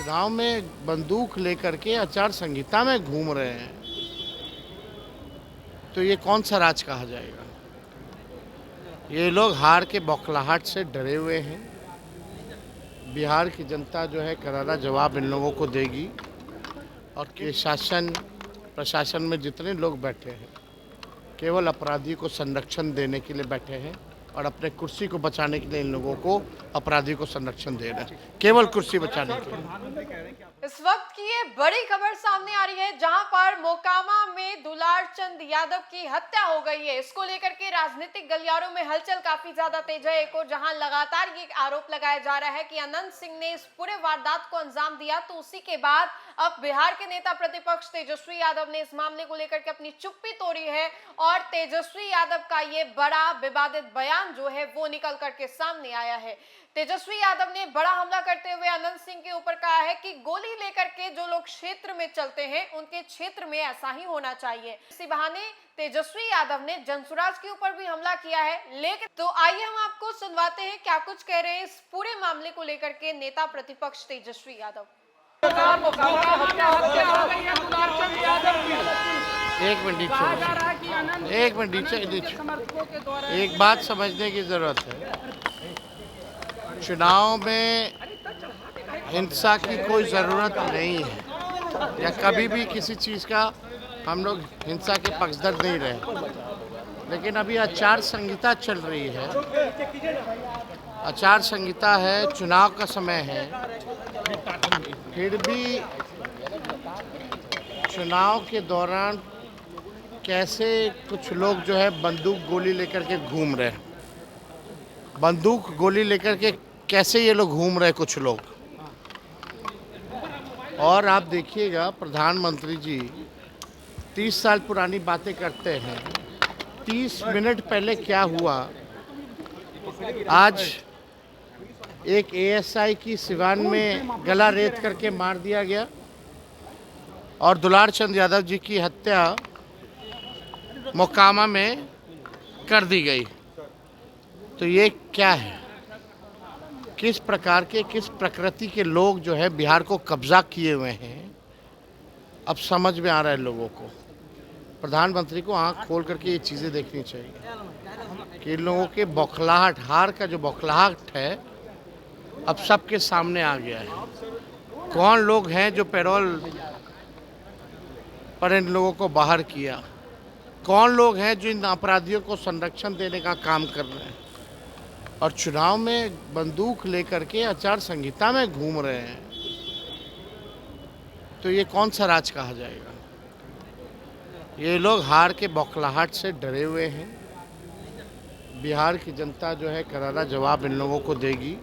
चुनाव में बंदूक लेकर के आचार संहिता में घूम रहे हैं, तो ये कौन सा राज कहा जाएगा। ये लोग हार के बौखलाहट से डरे हुए हैं। बिहार की जनता जो है करारा जवाब इन लोगों को देगी। और के शासन प्रशासन में जितने लोग बैठे हैं केवल अपराधी को संरक्षण देने के लिए बैठे हैं और अपने कुर्सी को बचाने के लिए इन लोगों को अपराधी को संरक्षण दे रहे हैं, केवल कुर्सी बचाने के लिए। इस वक्त की ये बड़ी खबर सामने आ रही है जहां पर मोकामा में दुलार चंद यादव की हत्या हो गई है। इसको लेकर के राजनीतिक गलियारों में हलचल काफी ज्यादा तेज है। एक और जहां लगातार ये आरोप लगाया जा रहा है कि अनंत सिंह ने इस पूरे वारदात को अंजाम दिया, तो उसी के बाद अब बिहार के नेता प्रतिपक्ष तेजस्वी यादव ने इस मामले को लेकर के अपनी चुप्पी तोड़ी है और तेजस्वी यादव का ये बड़ा विवादित बयान जो है वो निकल करके सामने आया है। तेजस्वी यादव ने बड़ा हमला करते हुए अनंत सिंह के ऊपर कहा है कि गोली लेकर के जो लोग क्षेत्र में चलते हैं उनके क्षेत्र में ऐसा ही होना चाहिए। इसी बहाने तेजस्वी यादव ने जनसुराज के ऊपर भी हमला किया है। लेकिन तो आइए हम आपको सुनवाते हैं क्या कुछ कह रहे हैं इस पूरे मामले को लेकर के नेता प्रतिपक्ष तेजस्वी यादव। एक मिनट नीचे एक बात समझने की जरूरत है। चुनाव में हिंसा की कोई ज़रूरत नहीं है या कभी भी किसी चीज़ का हम लोग हिंसा के पक्षधर नहीं रहे, लेकिन अभी आचार संहिता चल रही है। आचार संहिता है, चुनाव का समय है, फिर भी चुनाव के दौरान कैसे कुछ लोग जो है बंदूक गोली लेकर के घूम रहे हैं। बंदूक गोली लेकर के कैसे ये लोग घूम रहे कुछ लोग। और आप देखिएगा प्रधानमंत्री जी 30 साल पुरानी बातें करते हैं। 30 मिनट पहले क्या हुआ, आज एक एएसआई की सिवान में गला रेत करके मार दिया गया और दुलार चंद यादव जी की हत्या मोकामा में कर दी गई। तो ये क्या है, किस प्रकार के किस प्रकृति के लोग जो है बिहार को कब्जा किए हुए हैं, अब समझ में आ रहा है लोगों को। प्रधानमंत्री को आंख खोल करके ये चीज़ें देखनी चाहिए कि इन लोगों के बौखलाहट, हार का जो बौखलाहट है अब सबके सामने आ गया है। कौन लोग हैं जो पैरोल पर इन लोगों को बाहर किया, कौन लोग हैं जो इन अपराधियों को संरक्षण देने का काम कर रहे हैं और चुनाव में बंदूक लेकर के आचार संहिता में घूम रहे हैं, तो ये कौन सा राज कहा जाएगा। ये लोग हार के बौखलाहट से डरे हुए हैं। बिहार की जनता जो है करारा जवाब इन लोगों को देगी।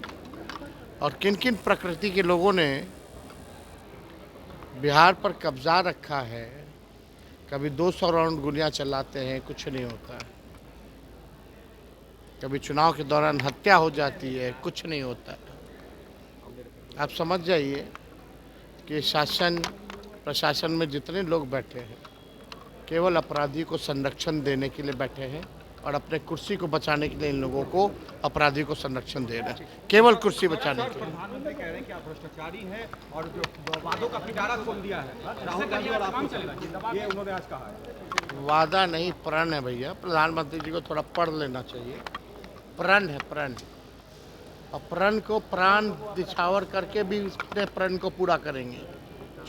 और किन किन प्रकृति के लोगों ने बिहार पर कब्जा रखा है, कभी 200 राउंड गोलियां चलाते हैं, कुछ नहीं होता है। कभी चुनाव के दौरान हत्या हो जाती है, कुछ नहीं होता है। आप समझ जाइए कि शासन प्रशासन में जितने लोग बैठे हैं केवल अपराधी को संरक्षण देने के लिए बैठे हैं और अपने कुर्सी को बचाने के लिए इन लोगों को अपराधी को संरक्षण दे रहे हैं, केवल कुर्सी बचाने के लिए। प्रधानमंत्री कह रहे हैं कि आप भ्रष्टाचारी हैं और जो वादों का पिटारा खोल दिया है राहुल गांधी और आप, ये उन्होंने आज कहा है। वादा नहीं, प्रण है भैया। प्रधानमंत्री जी को थोड़ा पढ़ लेना चाहिए। प्रण है, प्रण। और प्रण को प्राण दिछावर करके भी अपने प्रण को पूरा करेंगे।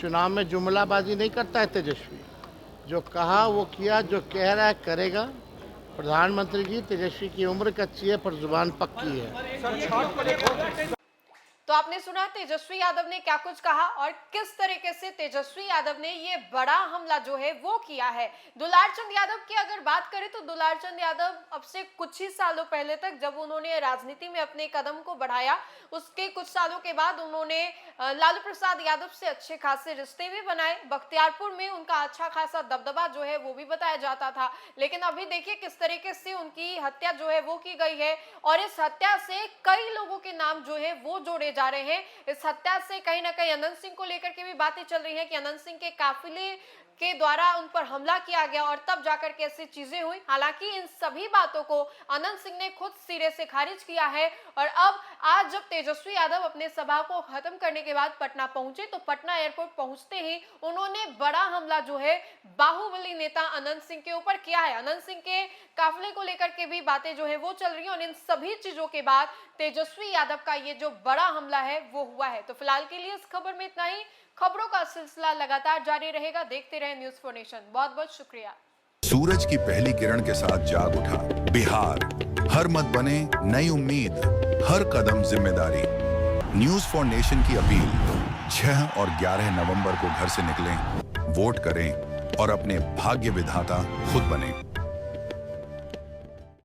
चुनाव में जुमलाबाजी नहीं करता है तेजस्वी, जो कहा वो किया, जो कह रहा है करेगा। प्रधानमंत्री जी, तेजस्वी की उम्र कच्ची है पर जुबान पक्की है। तो आपने सुना तेजस्वी यादव ने क्या कुछ कहा और किस तरीके से तेजस्वी यादव ने ये बड़ा हमला जो है वो किया है। दुलार चंद यादव की अगर बात करें तो दुलार चंद यादव अब से कुछ ही सालों पहले तक जब उन्होंने राजनीति में अपने कदम को बढ़ाया, उसके कुछ सालों के बाद उन्होंने लालू प्रसाद यादव से अच्छे खासे रिश्ते भी बनाए। बख्तियारपुर में उनका अच्छा खासा दबदबा जो है वो भी बताया जाता था। लेकिन अभी देखिए किस तरीके से उनकी हत्या जो है वो की गई है और इस हत्या से कई लोगों के नाम जो है वो जोड़े जा रहे हैं। इस हत्या से कहीं ना कहीं अनंत सिंह को लेकर के भी बातें चल रही हैं कि अनंत सिंह के काफिले के द्वारा उन पर हमला किया गया और तब जाकर के ऐसी चीजें हुई। हालांकि इन सभी बातों को अनंत सिंह ने खुद सिरे से खारिज किया है और अब आज जब तेजस्वी यादव अपने सभा को खत्म करने के बाद पटना पहुंचे तो पटना एयरपोर्ट पहुंचते ही उन्होंने बड़ा हमला जो है बाहुबली नेता अनंत सिंह के ऊपर किया है। अनंत सिंह के काफिले को लेकर के भी बातें जो है वो चल रही है और इन सभी चीजों के बाद तेजस्वी यादव का ये जो बड़ा हमला है वो हुआ है। तो फिलहाल के लिए इस खबर में इतना ही। खबरों का सिलसिला लगातार जारी रहेगा। देखते रहे न्यूज़ फॉर नेशन। बहुत बहुत शुक्रिया। सूरज की पहली किरण के साथ जाग उठा बिहार, हर मत बने नई उम्मीद, हर कदम जिम्मेदारी। न्यूज़ फॉर नेशन की अपील 6 और 11 नवंबर को घर से निकलें, वोट करें और अपने भाग्य विधाता खुद बनें।